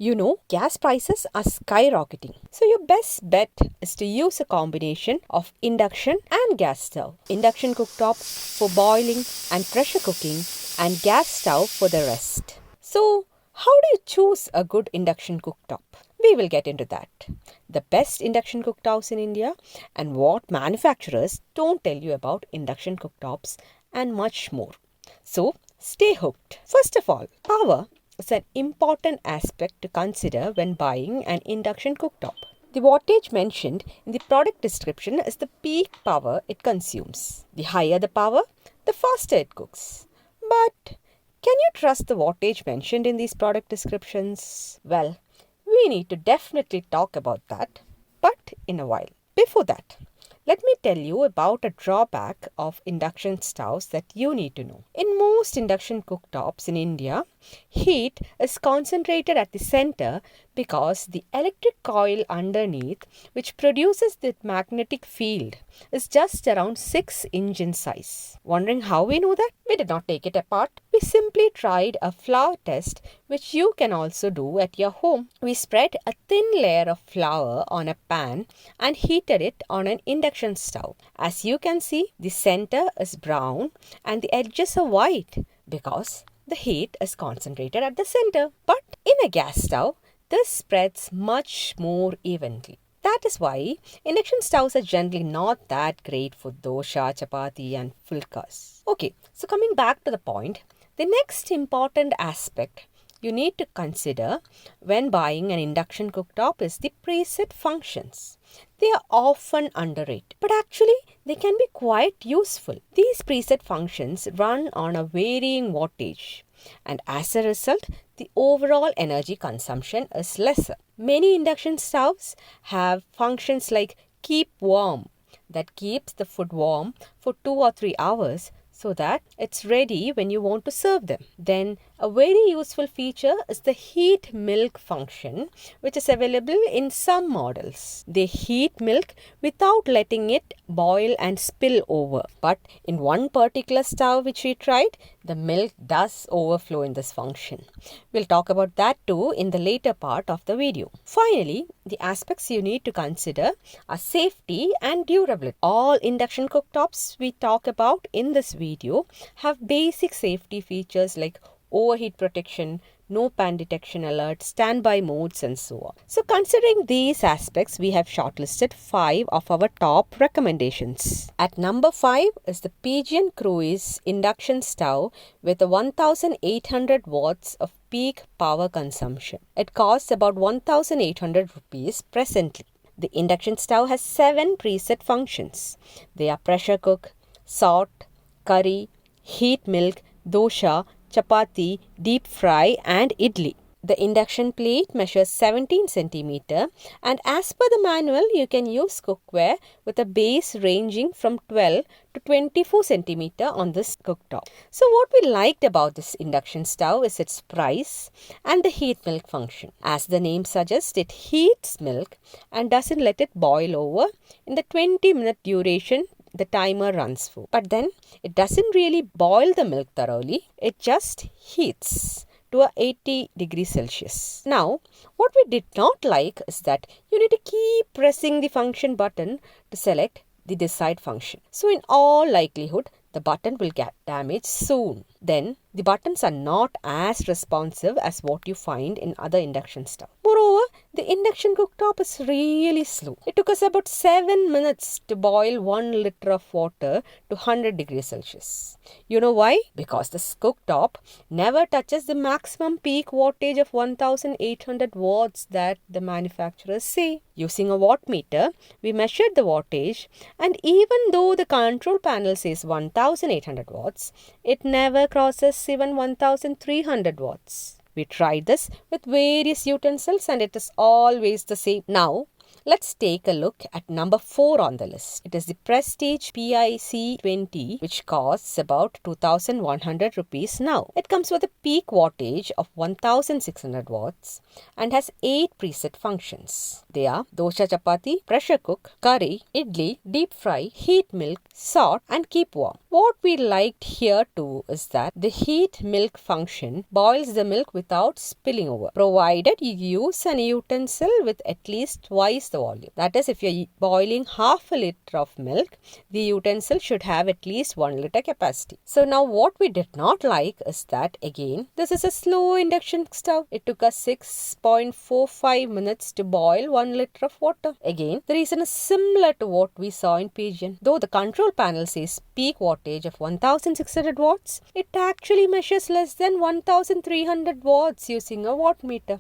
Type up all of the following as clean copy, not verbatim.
You know, gas prices are skyrocketing. So your best bet is to use a combination of induction and gas stove. Induction cooktop for boiling and pressure cooking, and gas stove for the rest. So, how do you choose a good induction cooktop? We will get into that. The best induction cooktops in India and what manufacturers don't tell you about induction cooktops and much more. So, stay hooked. First of all, power is an important aspect to consider when buying an induction cooktop. The wattage mentioned in the product description is the peak power it consumes. The higher the power, the faster it cooks. But can you trust the wattage mentioned in these product descriptions? Well, we need to definitely talk about that, but in a while. Before that, let me tell you about a drawback of induction stoves that you need to know. In most induction cooktops in India, heat is concentrated at the center because the electric coil underneath, which produces the magnetic field, is just around 6 inches in size. Wondering how we know that? We did not take it apart. We simply tried a flour test, which you can also do at your home. We spread a thin layer of flour on a pan and heated it on an induction stove. As you can see, the center is brown and the edges are white because the heat is concentrated at the center. But in a gas stove, this spreads much more evenly. That is why induction stoves are generally not that great for dosha, chapati and fulkas. Okay, so coming back to the point, the next important aspect you need to consider when buying an induction cooktop is the preset functions. They are often underrated, but actually they can be quite useful. These preset functions run on a varying wattage, and as a result, the overall energy consumption is lesser. Many induction stoves have functions like keep warm, that keeps the food warm for 2 or 3 hours so that it's ready when you want to serve them. Then a very useful feature is the heat milk function, which is available in some models. They heat milk without letting it boil and spill over. But in one particular stove which we tried, the milk does overflow in this function. We'll talk about that too in the later part of the video. Finally, the aspects you need to consider are safety and durability. All induction cooktops we talk about in this video have basic safety features like overheat protection, no pan detection alert, standby modes and so on. So considering these aspects, we have shortlisted 5 of our top recommendations. At number 5 is the Pigeon Crew induction stove with a 1800 watts of peak power consumption. It costs about 1800 rupees presently. The induction stove has 7 preset functions. They are pressure cook, salt, curry, heat milk, dosha, chapati, deep fry and idli. The induction plate measures 17 cm and as per the manual you can use cookware with a base ranging from 12 to 24 cm on this cooktop. So what we liked about this induction stove is its price and the heat milk function. As the name suggests, it heats milk and doesn't let it boil over in the 20-minute duration the timer runs for. But then it doesn't really boil the milk thoroughly. It just heats to a 80 degrees Celsius. Now, what we did not like is that you need to keep pressing the function button to select the desired function. So in all likelihood, the button will get damaged soon. Then the buttons are not as responsive as what you find in other induction stoves. Moreover, the induction cooktop is really slow. It took us about 7 minutes to boil 1 liter of water to 100 degrees Celsius. You know why? Because this cooktop never touches the maximum peak wattage of 1800 watts that the manufacturers say. Using a wattmeter, we measured the wattage, and even though the control panel says 1800 watts, it never crosses even 1300 watts. We tried this with various utensils and it is always the same. Now, let's take a look at number 4 on the list. It is the Prestige PIC 20, which costs about 2100 rupees now. It comes with a peak wattage of 1600 watts and has 8 preset functions. They are dosha chapati, pressure cook, curry, idli, deep fry, heat milk, salt and keep warm. What we liked here too is that the heat milk function boils the milk without spilling over, provided you use an utensil with at least twice the volume. That is, if you're boiling half a liter of milk, the utensil should have at least 1 liter capacity. So now what we did not like is that, again, this is a slow induction stove. It took us 6.45 minutes to boil 1 liter of water. Again, the reason is similar to what we saw in Pigeon. Though the control panel says peak wattage of 1600 watts, it actually measures less than 1300 watts using a watt meter.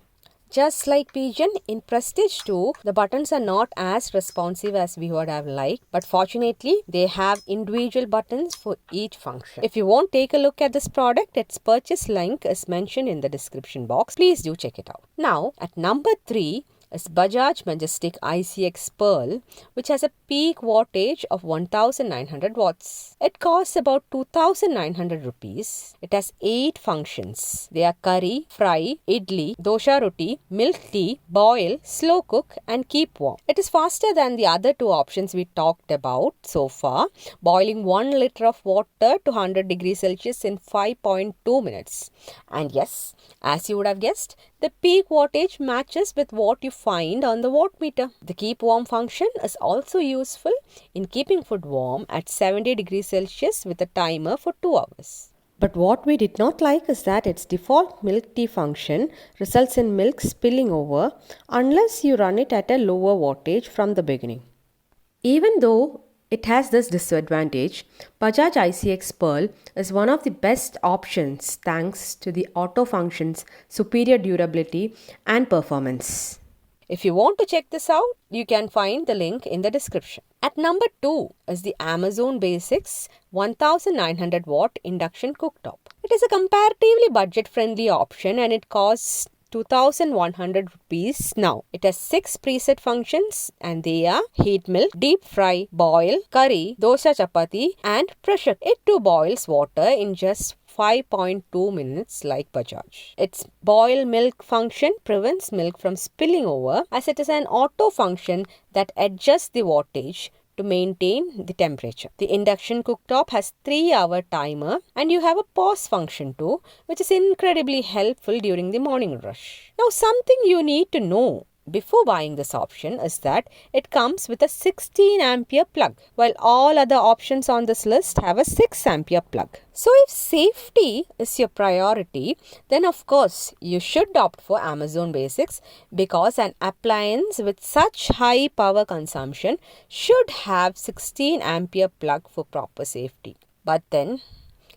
Just like Pigeon, in Prestige 2, the buttons are not as responsive as we would have liked, but fortunately, they have individual buttons for each function. If you won't take a look at this product, its purchase link is mentioned in the description box. Please do check it out. Now, at number 3, is Bajaj Majestic ICX Pearl, which has a peak wattage of 1900 watts. It costs about 2900 rupees. It has 8 functions. They are curry, fry, idli, dosha roti, milk tea, boil, slow cook and keep warm. It is faster than the other 2 options we talked about so far, boiling 1 liter of water to 100 degrees Celsius in 5.2 minutes. And yes, as you would have guessed, the peak wattage matches with what you find on the watt meter. The keep warm function is also useful in keeping food warm at 70 degrees Celsius with a timer for 2 hours. But what we did not like is that its default milk tea function results in milk spilling over unless you run it at a lower wattage from the beginning. Even though it has this disadvantage, Bajaj ICX Pearl is one of the best options thanks to the auto function's superior durability and performance. If you want to check this out, you can find the link in the description. At number 2 is the Amazon Basics 1900 watt induction cooktop. It is a comparatively budget-friendly option and it costs 2100 rupees now. It has 6 preset functions and they are heat milk, deep fry, boil, curry, dosa chapati and pressure. It too boils water in just 5.2 minutes like Bajaj. Its boil milk function prevents milk from spilling over as it is an auto function that adjusts the wattage to maintain the temperature. The induction cooktop has 3-hour timer and you have a pause function too, which is incredibly helpful during the morning rush. Now, something you need to know before buying this option is that it comes with a 16 ampere plug, while all other options on this list have a 6 ampere plug. So if safety is your priority, then of course you should opt for Amazon Basics because an appliance with such high power consumption should have 16 ampere plug for proper safety. But then,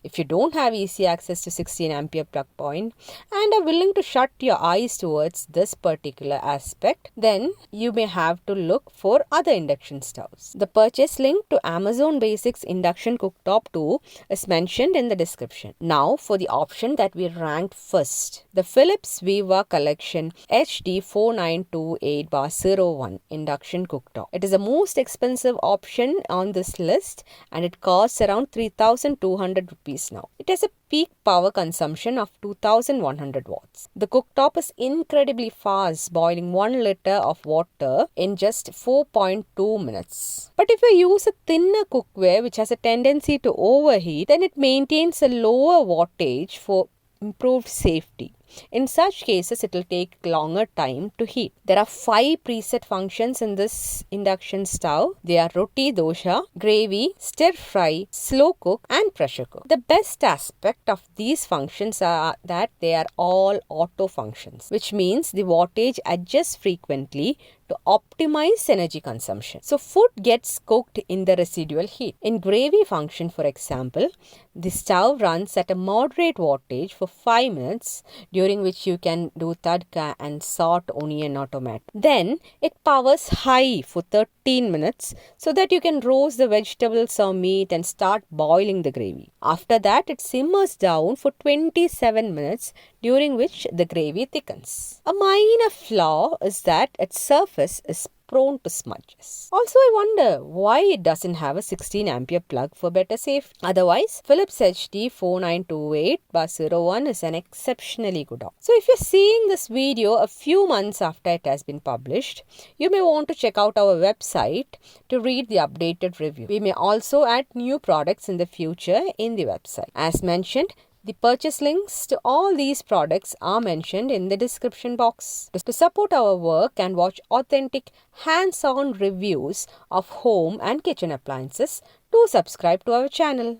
if you don't have easy access to 16 ampere plug point and are willing to shut your eyes towards this particular aspect, then you may have to look for other induction stoves. The purchase link to Amazon Basics Induction Cooktop 2 is mentioned in the description. Now for the option that we ranked first, the Philips Viva Collection HD 4928/01 Induction Cooktop. It is the most expensive option on this list and it costs around 3200 rupees now. It has a peak power consumption of 2100 watts. The cooktop is incredibly fast, boiling 1 liter of water in just 4.2 minutes. But if you use a thinner cookware which has a tendency to overheat, then it maintains a lower wattage for improved safety. In such cases, it will take longer time to heat. There are 5 preset functions in this induction stove. They are roti dosha, gravy, stir fry, slow cook and pressure cook. The best aspect of these functions are that they are all auto functions, which means the wattage adjusts frequently to optimize energy consumption. So food gets cooked in the residual heat. In gravy function, for example, the stove runs at a moderate wattage for 5 minutes, during which you can do tadka and salt, onion or tomato. Then it powers high for 13 minutes so that you can roast the vegetables or meat and start boiling the gravy. After that, it simmers down for 27 minutes, during which the gravy thickens. A minor flaw is that its surface is prone to smudges. Also, I wonder why it doesn't have a 16 ampere plug for better safety. Otherwise, Philips HD4928/01 is an exceptionally good option. So if you're seeing this video a few months after it has been published, you may want to check out our website to read the updated review. We may also add new products in the future in the website. As mentioned, the purchase links to all these products are mentioned in the description box. To support our work and watch authentic hands-on reviews of home and kitchen appliances, do subscribe to our channel.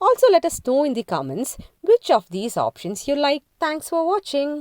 Also, let us know in the comments which of these options you like. Thanks for watching.